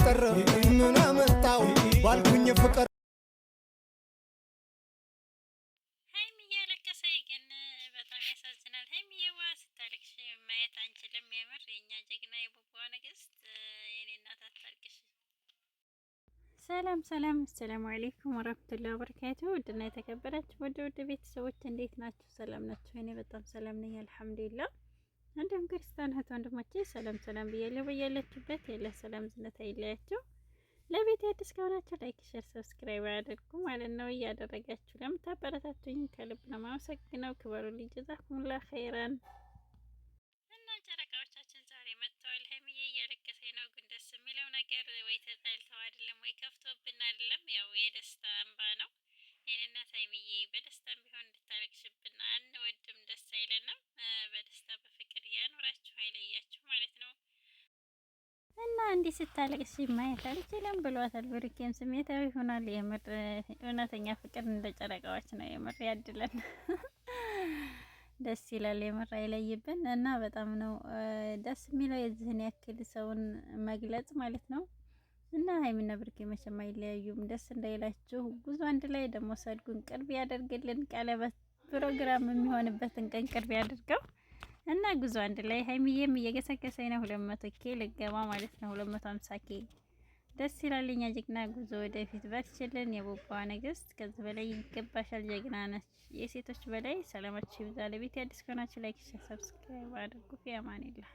አስቀረ ምን አመጣው ባልኩኝ ፍቅር ሀይሚ እያለቀሰኝ ግን በጣም ያሳዝናል። ሀይሚዬዋ ስታለቅሽ ማየት አንችልም። የምር የኛ ጀግና የቡቡዋ ንግስት የኔ እናት አታልቅሽ። ሰላም ሰላም፣ አሰላሙ አለይኩም ወራህመቱላሂ ወበረካቱ። ውድና የተከበራችሁ ውድ ቤተሰቦች እንዴት ናችሁ? ሰላም ናችሁ? እኔ በጣም ሰላም ነኝ አልሐምዱሊላህ። እንዲሁም ክርስቲያን እህት ወንድሞቼ ሰላም ሰላም ብያለሁ። በያላችሁበት የለ ሰላም ዝነት አይለያችሁ። ለቤት አዲስ ከሆናችሁ ላይክ፣ ሼር፣ ሰብስክራይብ አድርጉ ማለት ነው። እያደረጋችሁ ለምታበረታቱኝ ከልብ ነው የማመሰግነው። ክበሩልኝ፣ ጀዛኩሙላህ ኸይራን። እና ጨረቃዎቻችን ዛሬ መጥተዋል። ሀይሚዬ እያለቀሰኝ ነው፣ ግን ደስ የሚለው ነገር ወይ ተጣልተው አይደለም ወይ ከፍቶብን አይደለም፣ ያው የደስታ እንባ ነው። የኔ እናት ሀይሚዬ በደስታም ቢሆን እንድታለቅሽብን አንወድም፣ ደስ አይለንም። በደስታ በፍቅር ያኖራችሁ አይለያችሁ ማለት ነው። እና እንዲህ ስታለቅሽ ማየት አልችልም ብሏታል። ብሩኬም ስሜታዊ ሆኗል። የምር እውነተኛ ፍቅር እንደ ጨረቃዎች ነው። የምር ያድለን። ደስ ይላል። የምር አይለይብን እና በጣም ነው ደስ የሚለው የዚህን ያክል ሰውን መግለጽ ማለት ነው። እና ሀይሚና ብሩኬ መቼም አይለያዩም። ደስ እንዳይላችሁ ጉዞ አንድ ላይ ደግሞ ሰርጉን ቅርብ ያደርግልን። ቀለበት ፕሮግራም የሚሆንበትን ቀን ቅርብ ያደርገው እና ጉዞ አንድ ላይ ሀይሚዬም እየገሰገሰኝ ነው። 200 ኬ ልገባ ማለት ነው። 250 ኬ ደስ ይላል። እኛ ጀግና ጉዞ ወደፊት በርችልን። የቡቡዋ ንግስት ከዚህ በላይ ይገባሻል። ጀግና ነች። የሴቶች በላይ ሰላማችሁ ይብዛ። ለቤት አዲስ ከሆናችሁ ላይክ፣ ሰብስክራይብ አድርጉ። ፊ አማኒላህ